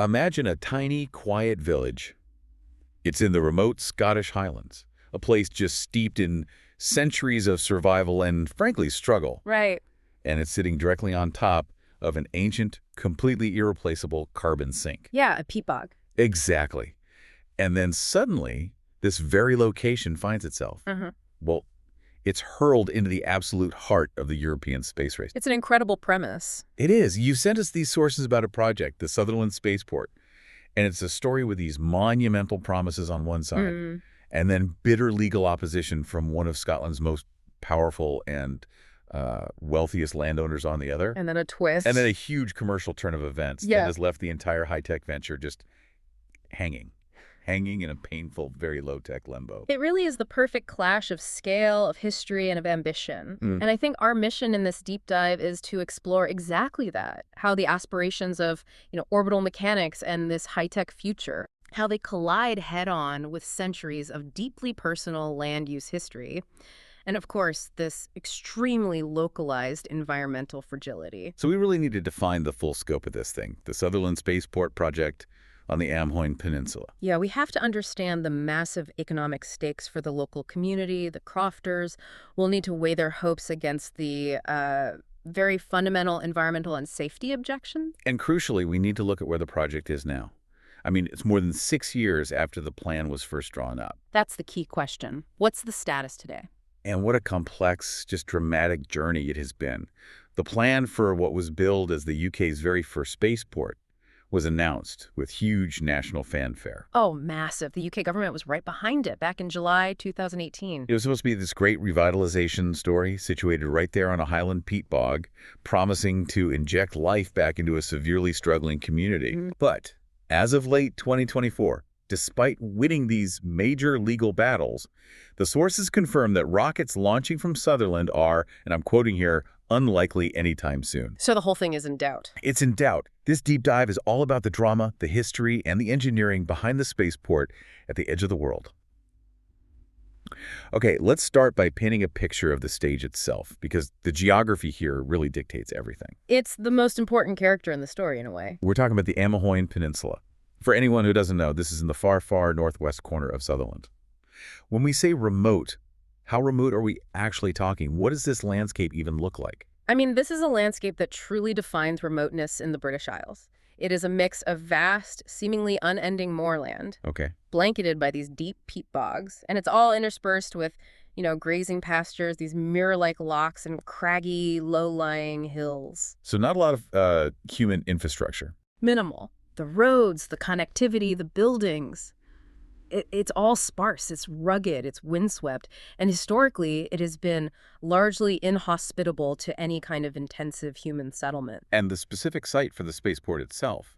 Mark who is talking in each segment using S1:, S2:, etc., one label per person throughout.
S1: Imagine a tiny, quiet village. It's in the remote Scottish Highlands, a place just steeped in centuries of survival and, frankly, struggle.
S2: Right.
S1: And it's sitting directly on top of an ancient, completely irreplaceable carbon sink.
S2: Yeah, a peat bog.
S1: Exactly. And then suddenly, this very location finds itself, well, it's hurled into the absolute heart of the European space race.
S2: It's an incredible premise.
S1: It is. You sent us these sources about a project, the Sutherland Spaceport, and it's a story with these monumental promises on one side, and then bitter legal opposition from one of Scotland's most powerful and wealthiest landowners on the other.
S2: And then a twist.
S1: And then a huge commercial turn of events that has left the entire high-tech venture just hanging in a painful, very low-tech limbo.
S2: It really is the perfect clash of scale, of history, and of ambition. And I think our mission in this deep dive is to explore exactly that, how the aspirations of, orbital mechanics and this high-tech future, how they collide head-on with centuries of deeply personal land use history. And of course, this extremely localized environmental fragility.
S1: So we really need to define the full scope of this thing, the Sutherland Spaceport project on the Amhoin Peninsula.
S2: Yeah, we have to understand the massive economic stakes for the local community, the crofters. We'll need to weigh their hopes against the very fundamental environmental and safety objections.
S1: And crucially, we need to look at where the project is now. I mean, it's more than 6 years after the plan was first drawn up.
S2: That's the key question. What's the status today?
S1: And what a complex, just dramatic journey it has been. The plan for what was billed as the UK's very first spaceport was announced with huge national fanfare.
S2: Oh, massive. The UK government was right behind it back in July 2018.
S1: It was supposed to be this great revitalization story situated right there on a Highland peat bog, promising to inject life back into a severely struggling community. But as of late 2024, despite winning these major legal battles, the sources confirm that rockets launching from Sutherland are, and I'm quoting here, unlikely anytime soon.
S2: So the whole thing is in doubt.
S1: It's in doubt. This deep dive is all about the drama, the history, and the engineering behind the spaceport at the edge of the world. Okay, let's start by painting a picture of the stage itself, because the geography here really dictates everything.
S2: It's the most important character in the story, in a way.
S1: We're talking about the Amhoin Peninsula. For anyone who doesn't know, this is in the far, far northwest corner of Sutherland. When we say remote, how remote are we actually talking? What does this landscape even look like?
S2: I mean, this is a landscape that truly defines remoteness in the British Isles. It is a mix of vast, seemingly unending moorland, blanketed by these deep peat bogs, and it's all interspersed with, grazing pastures, these mirror-like lochs, and craggy, low-lying hills.
S1: So not a lot of human infrastructure.
S2: Minimal. The roads, the connectivity, the buildings. It's all sparse, it's rugged, it's windswept, and historically it has been largely inhospitable to any kind of intensive human settlement.
S1: And the specific site for the spaceport itself,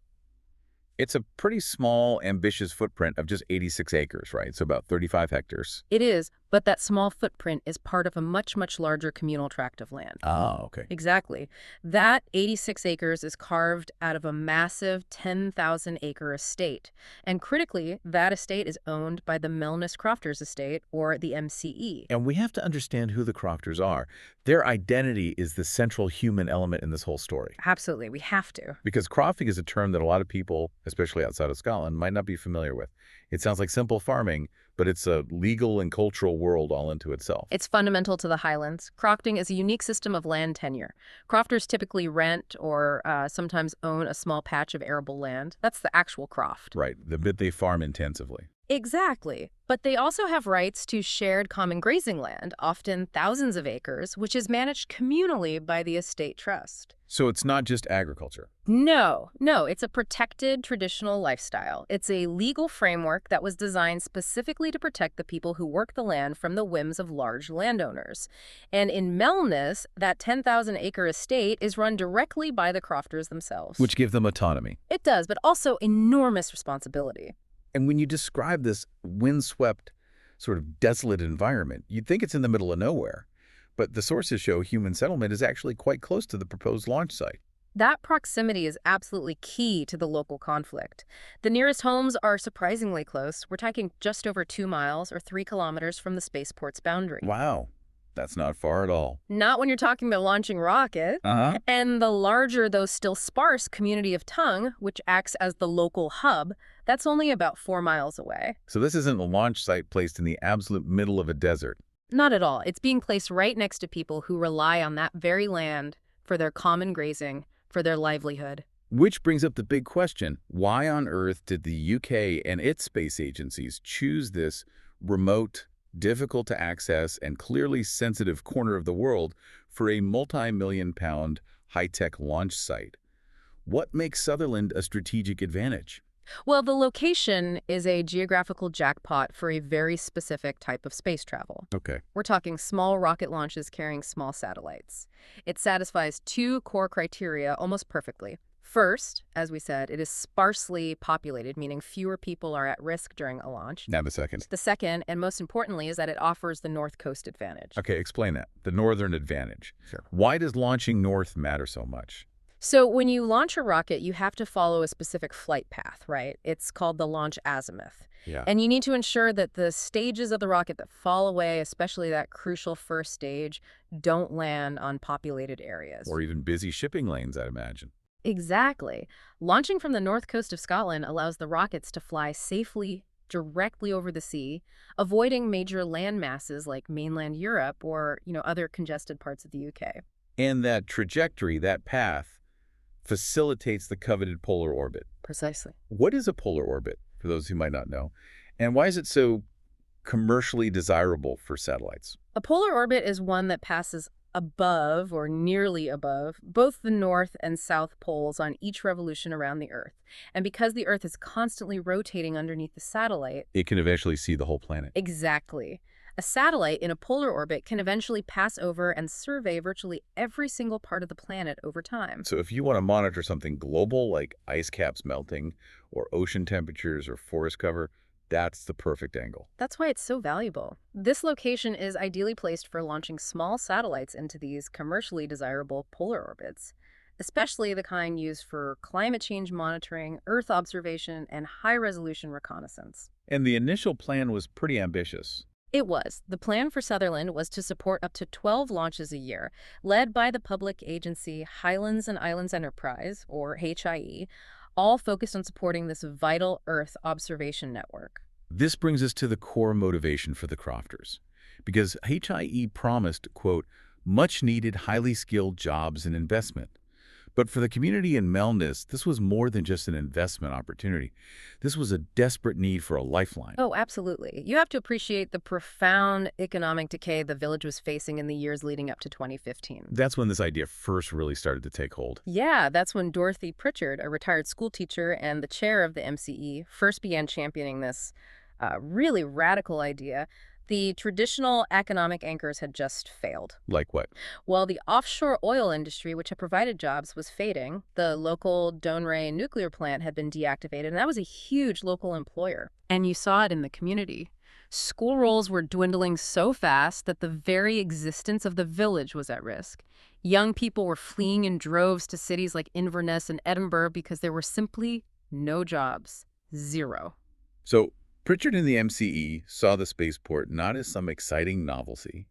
S1: it's a pretty small, ambitious footprint of just 86 acres, right? So about 35 hectares.
S2: It is, but that small footprint is part of a much, much larger communal tract of land.
S1: Oh, okay.
S2: Exactly. That 86 acres is carved out of a massive 10,000-acre estate. And critically, that estate is owned by the Melness Crofters Estate, or the MCE.
S1: And we have to understand who the crofters are. Their identity is the central human element in this whole story.
S2: Absolutely, we have to.
S1: Because crofting is a term that a lot of people, especially outside of Scotland, might not be familiar with. It sounds like simple farming, but it's a legal and cultural world all into itself.
S2: It's fundamental to the Highlands. Crofting is a unique system of land tenure. Crofters typically rent or sometimes own a small patch of arable land. That's the actual croft.
S1: Right, the bit they farm intensively.
S2: Exactly. But they also have rights to shared common grazing land, often thousands of acres, which is managed communally by the estate trust.
S1: So it's not just agriculture.
S2: No, it's a protected traditional lifestyle. It's a legal framework that was designed specifically to protect the people who work the land from the whims of large landowners. And in Melness, that 10,000-acre estate is run directly by the crofters themselves.
S1: Which give them autonomy.
S2: It does, but also enormous responsibility.
S1: And when you describe this windswept, sort of desolate environment, you'd think it's in the middle of nowhere. But the sources show human settlement is actually quite close to the proposed launch site.
S2: That proximity is absolutely key to the local conflict. The nearest homes are surprisingly close. We're talking just over 2 miles or 3 kilometers from the spaceport's boundary.
S1: Wow. That's not far at all.
S2: Not when you're talking about launching rockets.
S1: Uh-huh.
S2: And the larger, though still sparse, community of Tongue, which acts as the local hub, that's only about 4 miles away.
S1: So this isn't a launch site placed in the absolute middle of a desert.
S2: Not at all. It's being placed right next to people who rely on that very land for their common grazing, for their livelihood.
S1: Which brings up the big question. Why on earth did the UK and its space agencies choose this remote, difficult to access, and clearly sensitive corner of the world for a multi-million-pound high-tech launch site? What makes Sutherland a strategic advantage?
S2: Well, the location is a geographical jackpot for a very specific type of space travel.
S1: Okay.
S2: We're talking small rocket launches carrying small satellites. It satisfies 2 core criteria almost perfectly. First, as we said, it is sparsely populated, meaning fewer people are at risk during a launch.
S1: Now the second.
S2: The second, and most importantly, is that it offers the North Coast advantage.
S1: Okay, explain that. The northern advantage.
S2: Sure.
S1: Why does launching north matter so much?
S2: So when you launch a rocket, you have to follow a specific flight path, right? It's called the launch azimuth.
S1: Yeah.
S2: And you need to ensure that the stages of the rocket that fall away, especially that crucial first stage, don't land on populated areas.
S1: Or even busy shipping lanes, I'd imagine.
S2: Exactly. Launching from the north coast of Scotland allows the rockets to fly safely directly over the sea, avoiding major land masses like mainland Europe or, other congested parts of the UK.
S1: And that trajectory, that path, facilitates the coveted polar orbit.
S2: Precisely.
S1: What is a polar orbit, for those who might not know? And why is it so commercially desirable for satellites?
S2: A polar orbit is one that passes above or nearly above both the north and south poles on each revolution around the Earth. And because the Earth is constantly rotating underneath the satellite,
S1: It can eventually see the whole planet.
S2: exactly. A satellite in a polar orbit can eventually pass over and survey virtually every single part of the planet over time.
S1: So if you want to monitor something global like ice caps melting or ocean temperatures or forest cover, that's the perfect angle.
S2: That's why it's so valuable. This location is ideally placed for launching small satellites into these commercially desirable polar orbits, especially the kind used for climate change monitoring, Earth observation, and high-resolution reconnaissance.
S1: And the initial plan was pretty ambitious.
S2: It was. The plan for Sutherland was to support up to 12 launches a year, led by the public agency Highlands and Islands Enterprise, or HIE, all focused on supporting this vital Earth observation network.
S1: This brings us to the core motivation for the crofters, because HIE promised, quote, much-needed, highly skilled jobs and investment. But for the community in Melness, this was more than just an investment opportunity. This was a desperate need for a lifeline.
S2: Oh, absolutely. You have to appreciate the profound economic decay the village was facing in the years leading up to 2015.
S1: That's when this idea first really started to take hold.
S2: Yeah, that's when Dorothy Pritchard, a retired school teacher and the chair of the MCE, first began championing this really radical idea. The traditional economic anchors had just failed.
S1: Like what?
S2: While the offshore oil industry, which had provided jobs, was fading, the local Dounreay nuclear plant had been deactivated, and that was a huge local employer. And you saw it in the community. School rolls were dwindling so fast that the very existence of the village was at risk. Young people were fleeing in droves to cities like Inverness and Edinburgh because there were simply no jobs. Zero.
S1: So Pritchard and the MCE saw the spaceport not as some exciting novelty,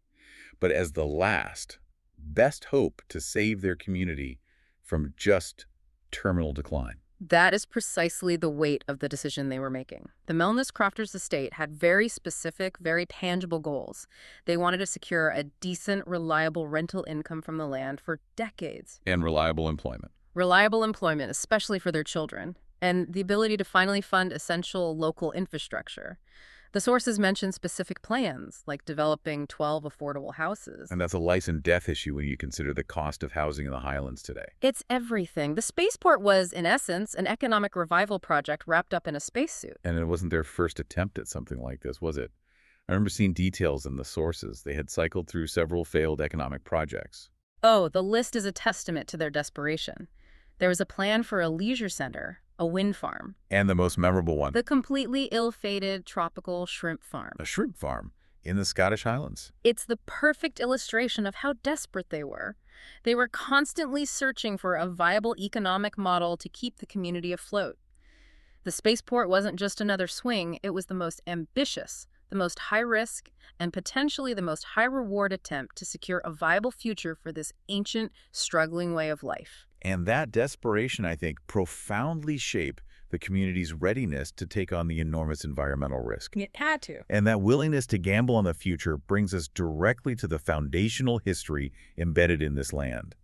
S1: but as the last, best hope to save their community from just terminal decline.
S2: That is precisely the weight of the decision they were making. The Melness Crofters estate had very specific, very tangible goals. They wanted to secure a decent, reliable rental income from the land for decades.
S1: And reliable employment.
S2: Reliable employment, especially for their children. And the ability to finally fund essential local infrastructure. The sources mention specific plans, like developing 12 affordable houses.
S1: And that's a life and death issue when you consider the cost of housing in the Highlands today.
S2: It's everything. The spaceport was, in essence, an economic revival project wrapped up in a spacesuit.
S1: And it wasn't their first attempt at something like this, was it? I remember seeing details in the sources. They had cycled through several failed economic projects.
S2: Oh, the list is a testament to their desperation. There was a plan for a leisure center, a wind farm.
S1: And the most memorable one.
S2: The completely ill-fated tropical shrimp farm.
S1: A shrimp farm in the Scottish Highlands.
S2: It's the perfect illustration of how desperate they were. They were constantly searching for a viable economic model to keep the community afloat. The spaceport wasn't just another swing, it was the most ambitious, the most high-risk and potentially the most high-reward attempt to secure a viable future for this ancient, struggling way of life.
S1: And that desperation, I think, profoundly shaped the community's readiness to take on the enormous environmental risk.
S2: It had to.
S1: And that willingness to gamble on the future brings us directly to the foundational history embedded in this land.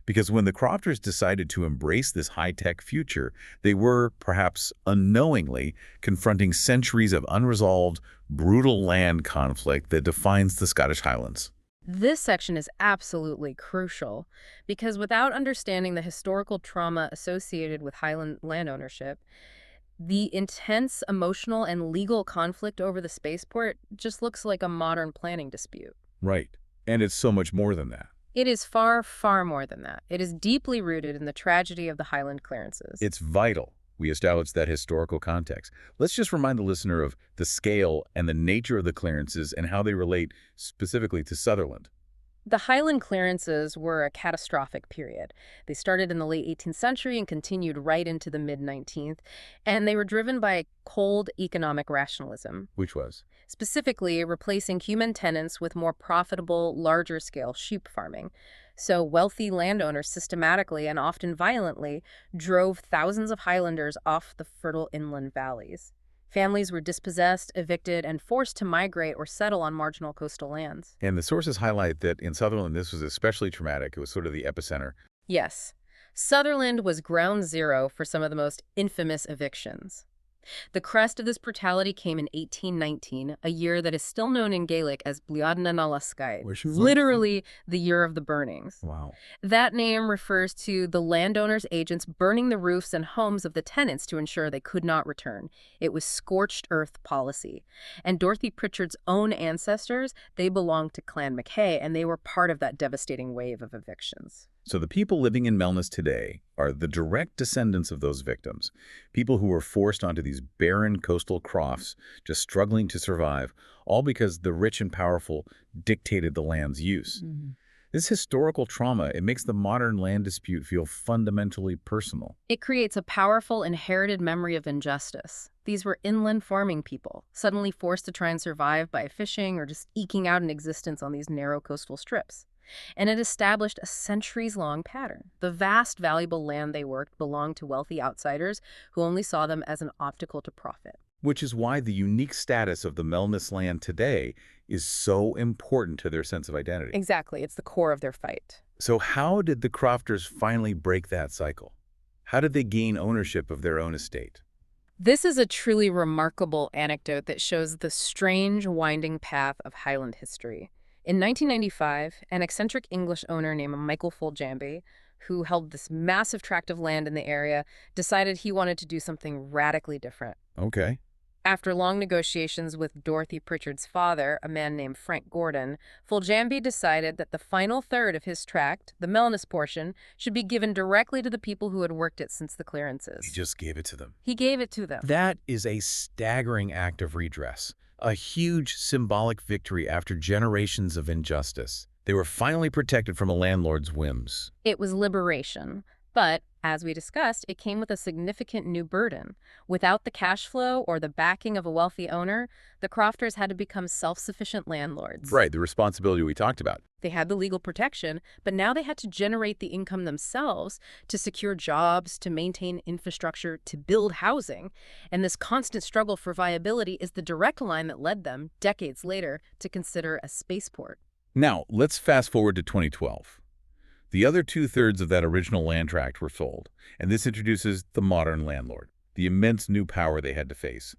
S1: Because when the crofters decided to embrace this high-tech future, they were, perhaps unknowingly, confronting centuries of unresolved, brutal land conflict that defines the Scottish Highlands.
S2: This section is absolutely crucial because without understanding the historical trauma associated with Highland land ownership, the intense emotional and legal conflict over the spaceport just looks like a modern planning dispute.
S1: Right. And it's so much more than that.
S2: It is far, far more than that. It is deeply rooted in the tragedy of the Highland clearances.
S1: It's vital we establish that historical context. Let's just remind the listener of the scale and the nature of the clearances and how they relate specifically to Sutherland.
S2: The Highland clearances were a catastrophic period. They started in the late 18th century and continued right into the mid-19th, and they were driven by cold economic rationalism.
S1: Which was?
S2: Specifically, replacing human tenants with more profitable, larger-scale sheep farming. So wealthy landowners systematically and often violently drove thousands of Highlanders off the fertile inland valleys. Families were dispossessed, evicted, and forced to migrate or settle on marginal coastal lands.
S1: And the sources highlight that in Sutherland, this was especially traumatic. It was sort of the epicenter.
S2: Yes, Sutherland was ground zero for some of the most infamous evictions. The crest of this brutality came in 1819, a year that is still known in Gaelic as Bliaden na Lascaid, literally the year of the burnings.
S1: Wow.
S2: That name refers to the landowners' agents burning the roofs and homes of the tenants to ensure they could not return. It was scorched earth policy. And Dorothy Pritchard's own ancestors, they belonged to Clan Mackay, and they were part of that devastating wave of evictions.
S1: So the people living in Melness today are the direct descendants of those victims, people who were forced onto these barren coastal crofts, just struggling to survive, all because the rich and powerful dictated the land's use. This historical trauma, it makes the modern land dispute feel fundamentally personal.
S2: It creates a powerful inherited memory of injustice. These were inland farming people, suddenly forced to try and survive by fishing or just eking out an existence on these narrow coastal strips. And it established a centuries-long pattern. The vast, valuable land they worked belonged to wealthy outsiders who only saw them as an obstacle to profit.
S1: Which is why the unique status of the Melness land today is so important to their sense of identity.
S2: Exactly. It's the core of their fight.
S1: So how did the crofters finally break that cycle? How did they gain ownership of their own estate?
S2: This is a truly remarkable anecdote that shows the strange, winding path of Highland history. In 1995, an eccentric English owner named Michael Foljambe, who held this massive tract of land in the area, decided he wanted to do something radically different.
S1: Okay.
S2: After long negotiations with Dorothy Pritchard's father, a man named Frank Gordon, Foljambe decided that the final third of his tract, the Melness portion, should be given directly to the people who had worked it since the clearances.
S1: He just gave it to them.
S2: He gave it to them.
S1: That is a staggering act of redress. A huge symbolic victory after generations of injustice. They were finally protected from a landlord's whims.
S2: It was liberation. But, as we discussed, it came with a significant new burden. Without the cash flow or the backing of a wealthy owner, the crofters had to become self-sufficient landlords.
S1: Right, the responsibility we talked about.
S2: They had the legal protection, but now they had to generate the income themselves to secure jobs, to maintain infrastructure, to build housing. And this constant struggle for viability is the direct line that led them, decades later, to consider a spaceport.
S1: Now, let's fast forward to 2012. The other two-thirds of that original land tract were sold, and this introduces the modern landlord, the immense new power they had to face.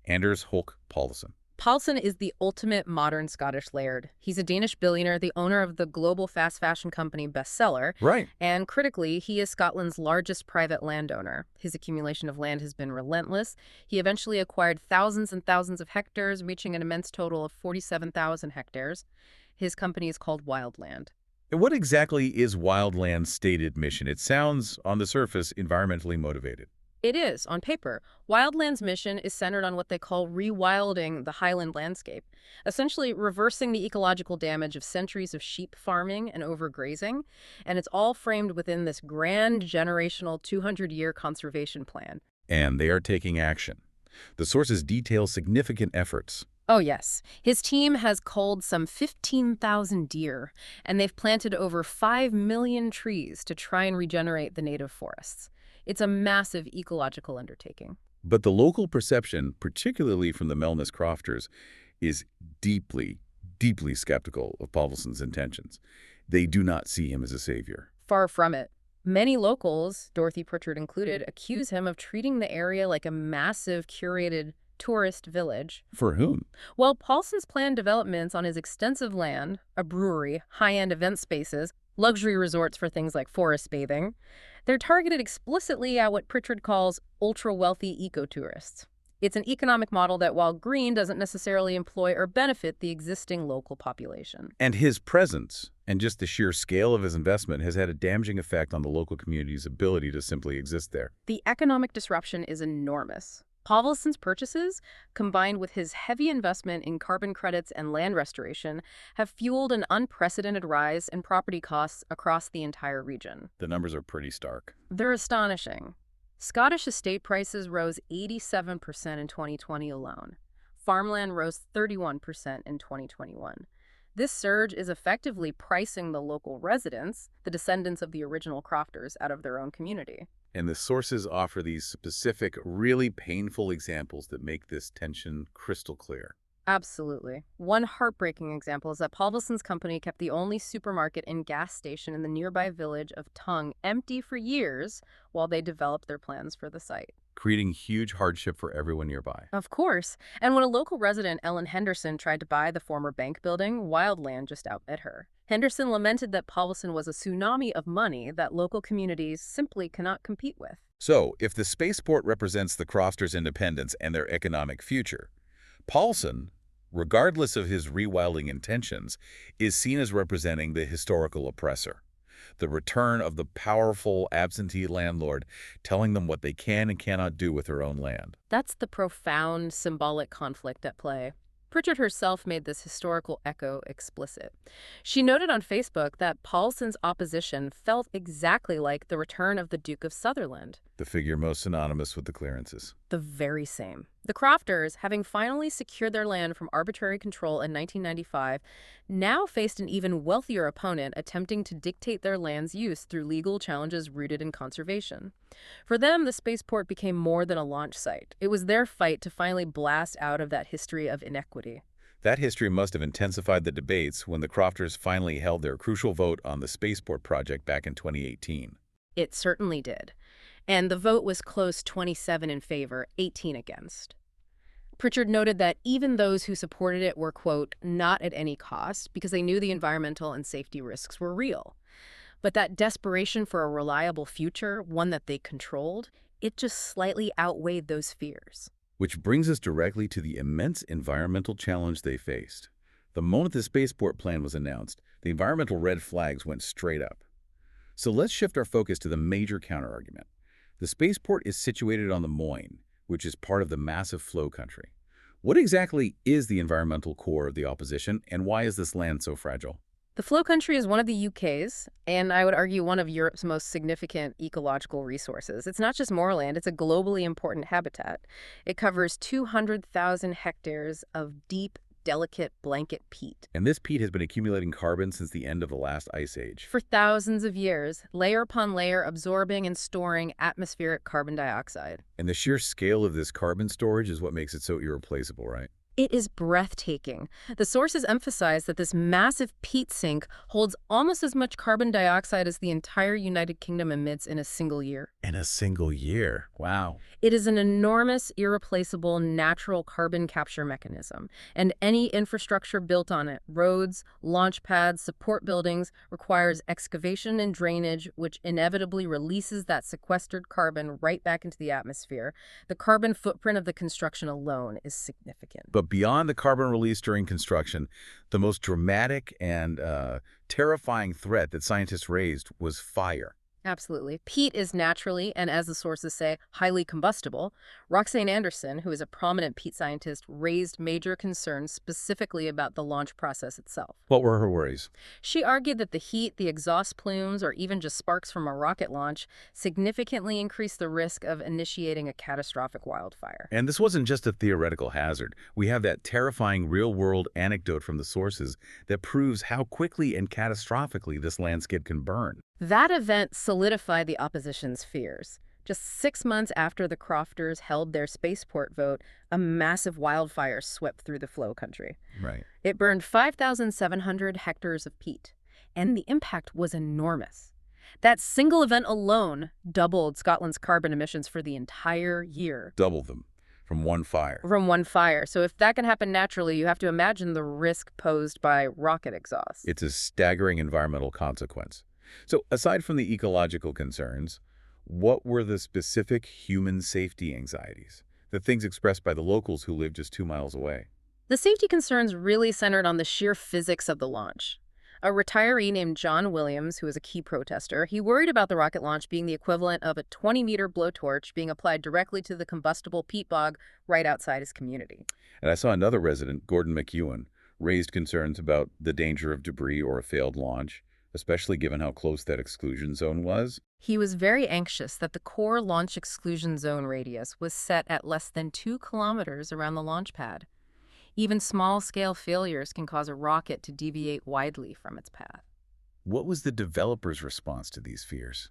S1: Anders Povlsen.
S2: Povlsen is the ultimate modern Scottish laird. He's a Danish billionaire, the owner of the global fast fashion company Bestseller.
S1: Right.
S2: And critically, he is Scotland's largest private landowner. His accumulation of land has been relentless. He eventually acquired thousands and thousands of hectares, reaching an immense total of 47,000 hectares. His company is called Wildland.
S1: And what exactly is Wildland's stated mission? It sounds, on the surface, environmentally motivated.
S2: It is, on paper. Wildland's mission is centered on what they call rewilding the Highland landscape, essentially reversing the ecological damage of centuries of sheep farming and overgrazing, and it's all framed within this grand generational 200-year conservation plan.
S1: And they are taking action. The sources detail significant efforts.
S2: Oh, yes. His team has culled some 15,000 deer, and they've planted over 5 million trees to try and regenerate the native forests. It's a massive ecological undertaking.
S1: But the local perception, particularly from the Melness crofters, is deeply, deeply skeptical of Povlsen's intentions. They do not see him as a savior.
S2: Far from it. Many locals, Dorothy Pritchard included, accuse him of treating the area like a massive, curated tourist village.
S1: For whom?
S2: Well, Paulson's planned developments on his extensive land, a brewery, high-end event spaces, luxury resorts for things like forest bathing, they're targeted explicitly at what Pritchard calls ultra-wealthy ecotourists. It's an economic model that, while green, doesn't necessarily employ or benefit the existing local population.
S1: And his presence and just the sheer scale of his investment has had a damaging effect on the local community's ability to simply exist there.
S2: The economic disruption is enormous. Povlsen's purchases, combined with his heavy investment in carbon credits and land restoration, have fueled an unprecedented rise in property costs across the entire region.
S1: The numbers are pretty stark.
S2: They're astonishing. Scottish estate prices rose 87% in 2020 alone. Farmland rose 31% in 2021. This surge is effectively pricing the local residents, the descendants of the original crofters, out of their own community.
S1: And the sources offer these specific, really painful examples that make this tension crystal clear.
S2: Absolutely. One heartbreaking example is that Povlsen's company kept the only supermarket and gas station in the nearby village of Tongue empty for years while they developed their plans for the site.
S1: Creating huge hardship for everyone nearby.
S2: Of course. And when a local resident, Ellen Henderson, tried to buy the former bank building, wildland just outbid her. Henderson lamented that Povlsen was a tsunami of money that local communities simply cannot compete with.
S1: So, if the spaceport represents the crofters' independence and their economic future, Povlsen, regardless of his rewilding intentions, is seen as representing the historical oppressor, the return of the powerful absentee landlord telling them what they can and cannot do with their own land.
S2: That's the profound symbolic conflict at play. Pritchard herself made this historical echo explicit. She noted on Facebook that Povlsen's opposition felt exactly like the return of the Duke of Sutherland.
S1: The figure most synonymous with the clearances.
S2: The very same. The crofters, having finally secured their land from arbitrary control in 1995, now faced an even wealthier opponent attempting to dictate their land's use through legal challenges rooted in conservation. For them, the spaceport became more than a launch site. It was their fight to finally blast out of that history of inequity.
S1: That history must have intensified the debates when the crofters finally held their crucial vote on the Spaceport project back in 2018.
S2: It certainly did. And the vote was close, 27 in favor, 18 against. Pritchard noted that even those who supported it were, quote, not at any cost because they knew the environmental and safety risks were real. But that desperation for a reliable future, one that they controlled, it just slightly outweighed those fears.
S1: Which brings us directly to the immense environmental challenge they faced. The moment the spaceport plan was announced, the environmental red flags went straight up. So let's shift our focus to the major counterargument. The spaceport is situated on the Moyne, which is part of the massive flow country. What exactly is the environmental core of the opposition, and why is this land so fragile?
S2: The flow country is one of the UK's, and I would argue one of Europe's most significant ecological resources. It's not just moorland, it's a globally important habitat. It covers 200,000 hectares of deep, delicate blanket peat.
S1: And this peat has been accumulating carbon since the end of the last ice age.
S2: For thousands of years, layer upon layer, absorbing and storing atmospheric carbon dioxide.
S1: And the sheer scale of this carbon storage is what makes it so irreplaceable, right?
S2: It is breathtaking. The sources emphasize that this massive peat sink holds almost as much carbon dioxide as the entire United Kingdom emits in a single year.
S1: In a single year. Wow.
S2: It is an enormous, irreplaceable natural carbon capture mechanism, and any infrastructure built on it, roads, launch pads, support buildings, requires excavation and drainage, which inevitably releases that sequestered carbon right back into the atmosphere. The carbon footprint of the construction alone is significant.
S1: But beyond the carbon release during construction, the most dramatic and terrifying threat that scientists raised was fire.
S2: Absolutely. Peat is naturally, and as the sources say, highly combustible. Roxane Anderson, who is a prominent peat scientist, raised major concerns specifically about the launch process itself.
S1: What were her worries?
S2: She argued that the heat, the exhaust plumes, or even just sparks from a rocket launch significantly increase the risk of initiating a catastrophic wildfire.
S1: And this wasn't just a theoretical hazard. We have that terrifying real-world anecdote from the sources that proves how quickly and catastrophically this landscape can burn.
S2: That event solidified the opposition's fears. Just 6 months after the crofters held their spaceport vote, a massive wildfire swept through the Flow country.
S1: Right.
S2: It burned 5,700 hectares of peat, and the impact was enormous. That single event alone doubled Scotland's carbon emissions for the entire year.
S1: Double them from one fire.
S2: From one fire. So if that can happen naturally, you have to imagine the risk posed by rocket exhaust.
S1: It's a staggering environmental consequence. So aside from the ecological concerns, what were the specific human safety anxieties? The things expressed by the locals who lived just 2 miles away?
S2: The safety concerns really centered on the sheer physics of the launch. A retiree named John Williams, who was a key protester, he worried about the rocket launch being the equivalent of a 20-meter blowtorch being applied directly to the combustible peat bog right outside his community.
S1: And I saw another resident, Gordon McEwen, raised concerns about the danger of debris or a failed launch, especially given how close that exclusion zone was.
S2: He was very anxious that the core launch exclusion zone radius was set at less than 2 kilometers around the launch pad. Even small-scale failures can cause a rocket to deviate widely from its path.
S1: What was the developers' response to these fears?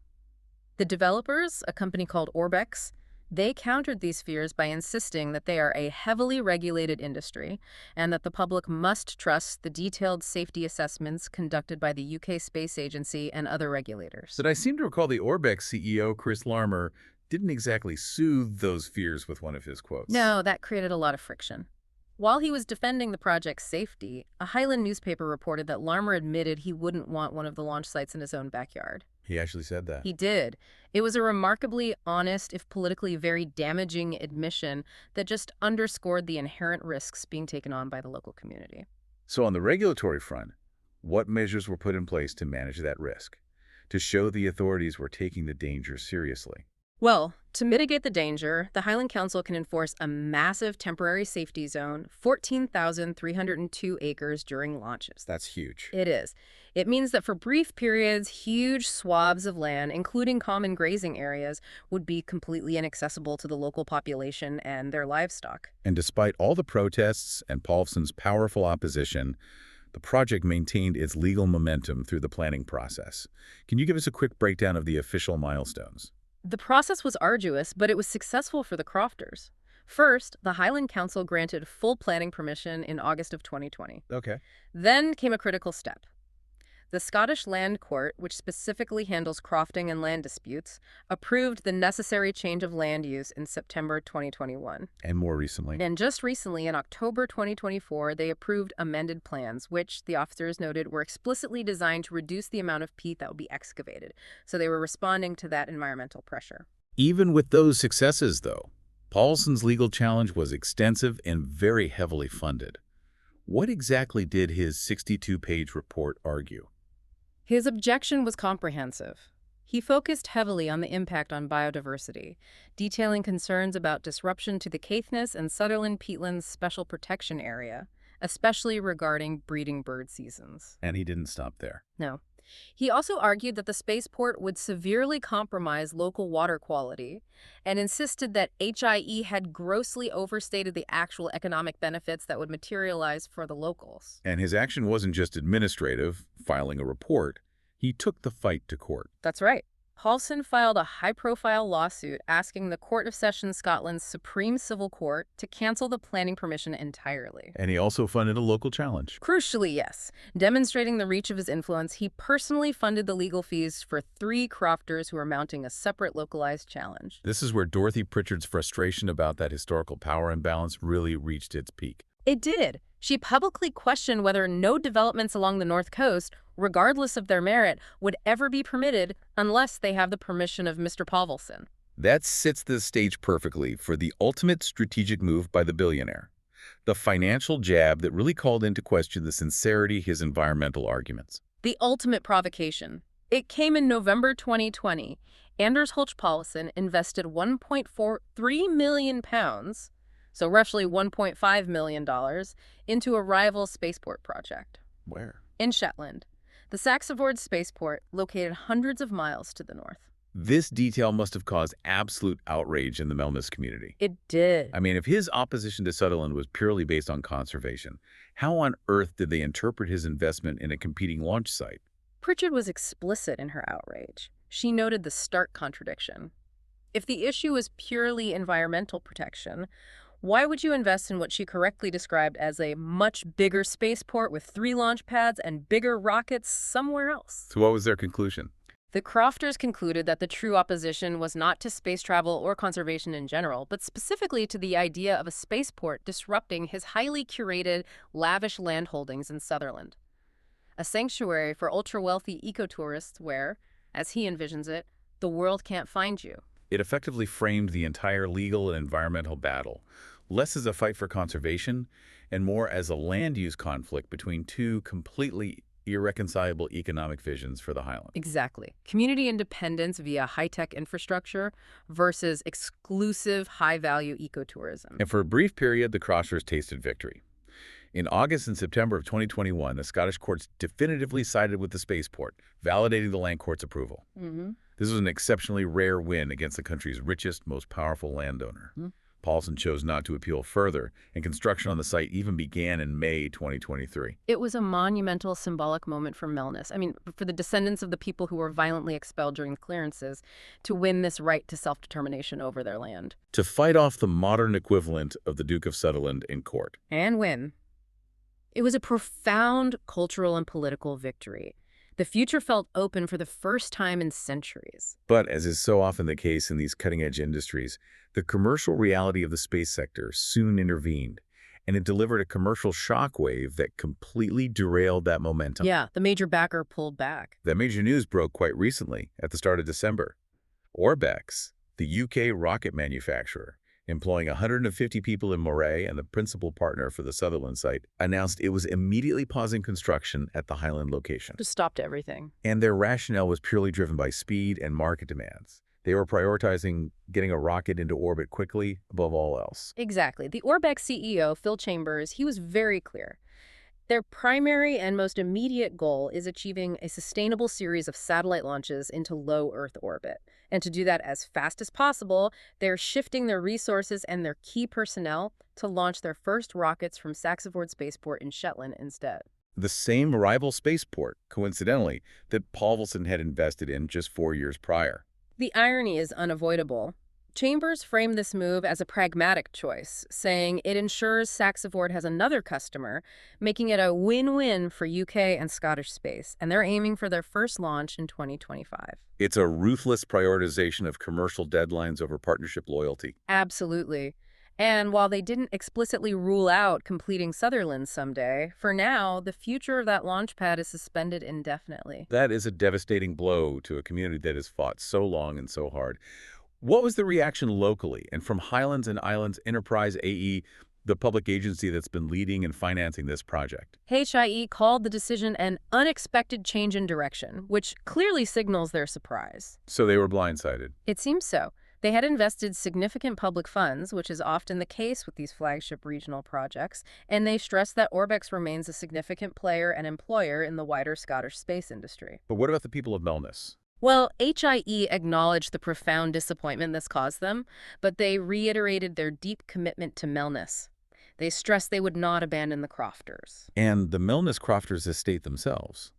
S2: The developers, a company called Orbex, they countered these fears by insisting that they are a heavily regulated industry and that the public must trust the detailed safety assessments conducted by the UK Space Agency and other regulators.
S1: But I seem to recall the Orbex CEO, Chris Larmer, didn't exactly soothe those fears with one of his quotes.
S2: No, that created a lot of friction. While he was defending the project's safety, a Highland newspaper reported that Larmer admitted he wouldn't want one of the launch sites in his own backyard.
S1: He actually said that.
S2: He did. It was a remarkably honest, if politically very damaging admission that just underscored the inherent risks being taken on by the local community.
S1: So on the regulatory front, what measures were put in place to manage that risk, to show the authorities were taking the danger seriously?
S2: Well, to mitigate the danger, the Highland Council can enforce a massive temporary safety zone, 14,302 acres during launches.
S1: That's huge.
S2: It is. It means that for brief periods, huge swaths of land, including common grazing areas, would be completely inaccessible to the local population and their livestock.
S1: And despite all the protests and Povlsen's powerful opposition, the project maintained its legal momentum through the planning process. Can you give us a quick breakdown of the official milestones?
S2: The process was arduous, but it was successful for the crofters. First, the Highland Council granted full planning permission in August of 2020.
S1: Okay.
S2: Then came a critical step. The Scottish Land Court, which specifically handles crofting and land disputes, approved the necessary change of land use in September 2021.
S1: And more recently?
S2: And just recently, in October 2024, they approved amended plans, which, the officers noted, were explicitly designed to reduce the amount of peat that would be excavated. So they were responding to that environmental pressure.
S1: Even with those successes, though, Povlsen's legal challenge was extensive and very heavily funded. What exactly did his 62-page report argue?
S2: His objection was comprehensive. He focused heavily on the impact on biodiversity, detailing concerns about disruption to the Caithness and Sutherland peatlands special protection area, especially regarding breeding bird seasons.
S1: And he didn't stop there.
S2: No. He also argued that the spaceport would severely compromise local water quality and insisted that HIE had grossly overstated the actual economic benefits that would materialize for the locals.
S1: And his action wasn't just administrative, filing a report. He took the fight to court.
S2: That's right. Povlsen filed a high-profile lawsuit asking the Court of Session Scotland's Supreme Civil Court to cancel the planning permission entirely.
S1: And he also funded a local challenge.
S2: Crucially, yes. Demonstrating the reach of his influence, he personally funded the legal fees for 3 crofters who are mounting a separate localized challenge.
S1: This is where Dorothy Pritchard's frustration about that historical power imbalance really reached its peak.
S2: It did. She publicly questioned whether no developments along the North Coast, regardless of their merit, would ever be permitted unless they have the permission of Mr. Povlsen.
S1: That sets the stage perfectly for the ultimate strategic move by the billionaire, the financial jab that really called into question the sincerity of his environmental arguments.
S2: The ultimate provocation. It came in November 2020. Anders Povlsen invested 1.43 million pounds, so roughly $1.5 million, into a rival spaceport project.
S1: Where?
S2: In Shetland. The Saxford Spaceport, located hundreds of miles to the north.
S1: This detail must have caused absolute outrage in the Melness community.
S2: It did.
S1: I mean, if his opposition to Sutherland was purely based on conservation, how on earth did they interpret his investment in a competing launch site?
S2: Pritchard was explicit in her outrage. She noted the stark contradiction. If the issue is purely environmental protection, why would you invest in what she correctly described as a much bigger spaceport with 3 launch pads and bigger rockets somewhere else?
S1: So what was their conclusion?
S2: The crofters concluded that the true opposition was not to space travel or conservation in general, but specifically to the idea of a spaceport disrupting his highly curated, lavish landholdings in Sutherland. A sanctuary for ultra-wealthy ecotourists where, as he envisions it, the world can't find you.
S1: It effectively framed the entire legal and environmental battle, less as a fight for conservation and more as a land use conflict between two completely irreconcilable economic visions for the Highland.
S2: Exactly. Community independence via high-tech infrastructure versus exclusive high-value ecotourism.
S1: And for a brief period, the crofters tasted victory. In August and September of 2021, the Scottish courts definitively sided with the spaceport, validating the land court's approval. This was an exceptionally rare win against the country's richest, most powerful landowner. Povlsen chose not to appeal further, and construction on the site even began in May 2023.
S2: It was a monumental symbolic moment for Melness. I mean, for the descendants of the people who were violently expelled during the clearances to win this right to self-determination over their land.
S1: To fight off the modern equivalent of the Duke of Sutherland in court.
S2: And win. It was a profound cultural and political victory. The future felt open for the first time in centuries.
S1: But, as is so often the case in these cutting-edge industries, the commercial reality of the space sector soon intervened, and it delivered a commercial shockwave that completely derailed that momentum.
S2: Yeah, the major backer pulled back.
S1: That major news broke quite recently, at the start of December. Orbex, the UK rocket manufacturer, employing 150 people in Moray and the principal partner for the Sutherland site, announced it was immediately pausing construction at the Highland location.
S2: Just stopped everything.
S1: And their rationale was purely driven by speed and market demands. They were prioritizing getting a rocket into orbit quickly above all else.
S2: Exactly. The Orbex CEO, Phil Chambers, he was very clear. Their primary and most immediate goal is achieving a sustainable series of satellite launches into low Earth orbit. And to do that as fast as possible, they're shifting their resources and their key personnel to launch their first rockets from Saxford Spaceport in Shetland instead.
S1: The same rival spaceport, coincidentally, that Povlsen had invested in just 4 years prior.
S2: The irony is unavoidable. Chambers framed this move as a pragmatic choice, saying it ensures Saxford has another customer, making it a win-win for UK and Scottish space, and they're aiming for their first launch in 2025.
S1: It's a ruthless prioritization of commercial deadlines over partnership loyalty.
S2: Absolutely. And while they didn't explicitly rule out completing Sutherland someday, for now, the future of that launch pad is suspended indefinitely.
S1: That is a devastating blow to a community that has fought so long and so hard. What was the reaction locally and from Highlands and Islands Enterprise AE, the public agency that's been leading and financing this project?
S2: HIE called the decision an unexpected change in direction, which clearly signals their surprise.
S1: So they were blindsided.
S2: It seems so. They had invested significant public funds, which is often the case with these flagship regional projects, and they stressed that Orbex remains a significant player and employer in the wider Scottish space industry.
S1: But what about the people of Melness?
S2: Well, HIE acknowledged the profound disappointment this caused them, but they reiterated their deep commitment to Melness. They stressed they would not abandon the crofters.
S1: And the Melness crofters estate themselves.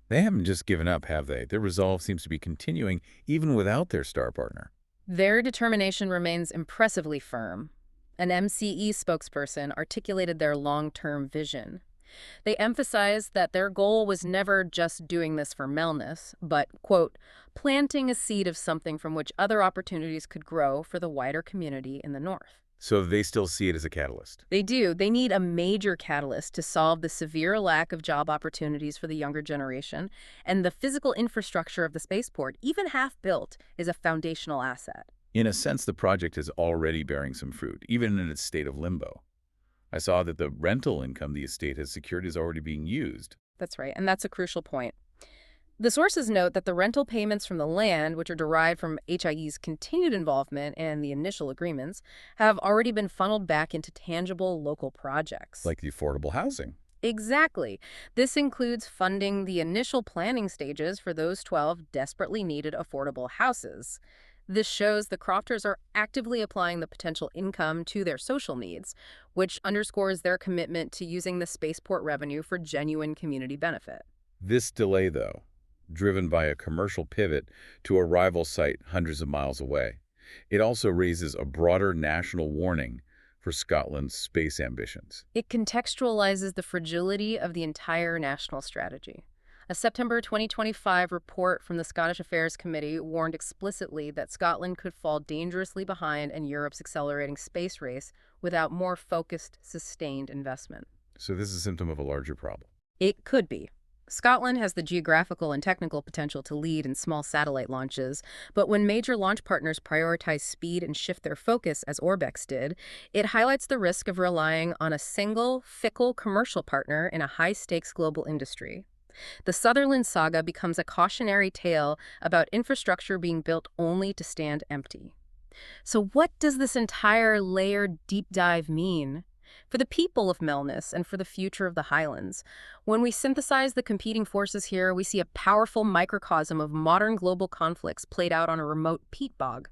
S1: They haven't just given up, have they? Their resolve seems to be continuing even without their star partner.
S2: Their determination remains impressively firm. An MCE spokesperson articulated their long-term vision. They emphasized that their goal was never just doing this for Melness, but, quote, planting a seed of something from which other opportunities could grow for the wider community in the north.
S1: So they still see it as a catalyst.
S2: They do. They need a major catalyst to solve the severe lack of job opportunities for the younger generation, and the physical infrastructure of the spaceport, even half-built, is a foundational asset.
S1: In a sense, the project is already bearing some fruit, even in its state of limbo. I saw that the rental income the estate has secured is already being used.
S2: That's right, and that's a crucial point. The sources note that the rental payments from the land, which are derived from HIE's continued involvement and the initial agreements, have already been funneled back into tangible local projects.
S1: Like the affordable housing.
S2: Exactly. This includes funding the initial planning stages for those 12 desperately needed affordable houses. This shows the crofters are actively applying the potential income to their social needs, which underscores their commitment to using the spaceport revenue for genuine community benefit.
S1: This delay, though, driven by a commercial pivot to a rival site hundreds of miles away, it also raises a broader national warning for Scotland's space ambitions.
S2: It contextualizes the fragility of the entire national strategy. A September 2025 report from the Scottish Affairs Committee warned explicitly that Scotland could fall dangerously behind in Europe's accelerating space race without more focused, sustained investment.
S1: So this is a symptom of a larger problem.
S2: It could be. Scotland has the geographical and technical potential to lead in small satellite launches, but when major launch partners prioritize speed and shift their focus, as Orbex did, it highlights the risk of relying on a single, fickle commercial partner in a high-stakes global industry. The Sutherland saga becomes a cautionary tale about infrastructure being built only to stand empty. So what does this entire layered deep dive mean for the people of Melness and for the future of the Highlands? When we synthesize the competing forces here, we see a powerful microcosm of modern global conflicts played out on a remote peat bog.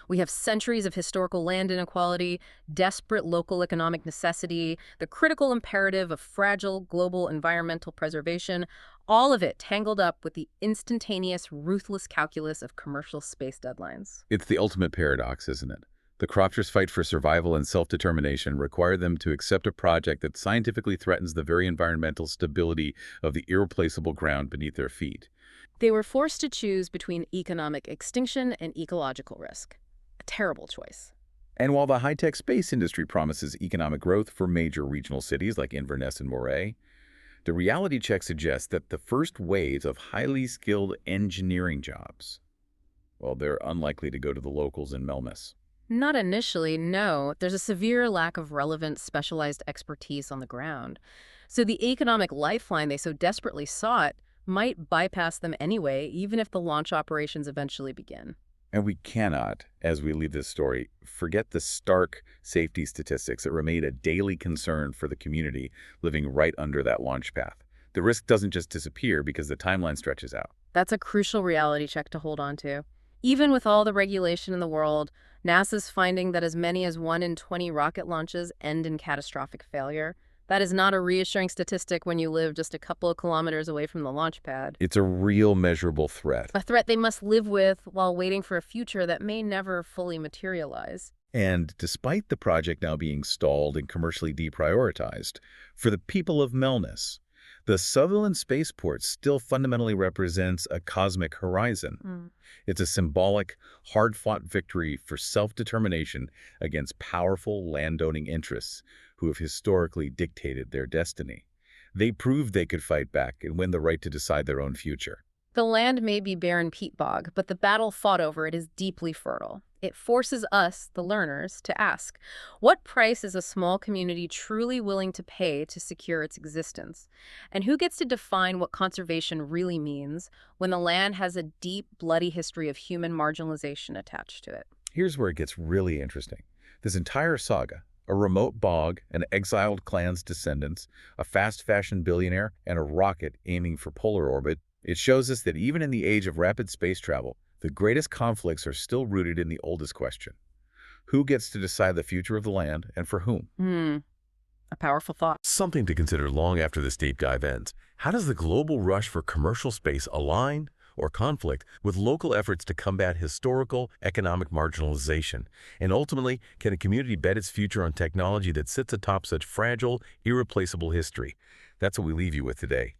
S2: We have centuries of historical land inequality, desperate local economic necessity, the critical imperative of fragile global environmental preservation, all of it tangled up with the instantaneous, ruthless calculus of commercial space deadlines.
S1: It's the ultimate paradox, isn't it? The crofters' fight for survival and self-determination require them to accept a project that scientifically threatens the very environmental stability of the irreplaceable ground beneath their feet.
S2: They were forced to choose between economic extinction and ecological risk. A terrible choice.
S1: And while the high-tech space industry promises economic growth for major regional cities like Inverness and Moray, the reality check suggests that the first waves of highly skilled engineering jobs, well, they're unlikely to go to the locals in Melness.
S2: Not initially, no. There's a severe lack of relevant, specialized expertise on the ground. So the economic lifeline they so desperately sought might bypass them anyway, even if the launch operations eventually begin.
S1: And we cannot, as we leave this story, forget the stark safety statistics that remain a daily concern for the community living right under that launch path. The risk doesn't just disappear because the timeline stretches out.
S2: That's a crucial reality check to hold on to. Even with all the regulation in the world, NASA's finding that as many as 1 in 20 rocket launches end in catastrophic failure. That is not a reassuring statistic when you live just a couple of kilometers away from the launch pad.
S1: It's a real measurable threat.
S2: A threat they must live with while waiting for a future that may never fully materialize.
S1: And despite the project now being stalled and commercially deprioritized, for the people of Melness, the Sutherland Spaceport still fundamentally represents a cosmic horizon. It's a symbolic, hard-fought victory for self-determination against powerful landowning interests who have historically dictated their destiny. They proved they could fight back and win the right to decide their own future.
S2: The land may be barren peat bog, but the battle fought over it is deeply fertile. It forces us, the learners, to ask, what price is a small community truly willing to pay to secure its existence? And who gets to define what conservation really means when the land has a deep, bloody history of human marginalization attached to it?
S1: Here's where it gets really interesting. This entire saga, a remote bog, an exiled clan's descendants, a fast-fashion billionaire, and a rocket aiming for polar orbit, it shows us that even in the age of rapid space travel, the greatest conflicts are still rooted in the oldest question. Who gets to decide the future of the land and for whom?
S2: A powerful thought.
S3: Something to consider long after this deep dive ends. How does the global rush for commercial space align or conflict with local efforts to combat historical economic marginalization? And ultimately, can a community bet its future on technology that sits atop such fragile, irreplaceable history? That's what we leave you with today.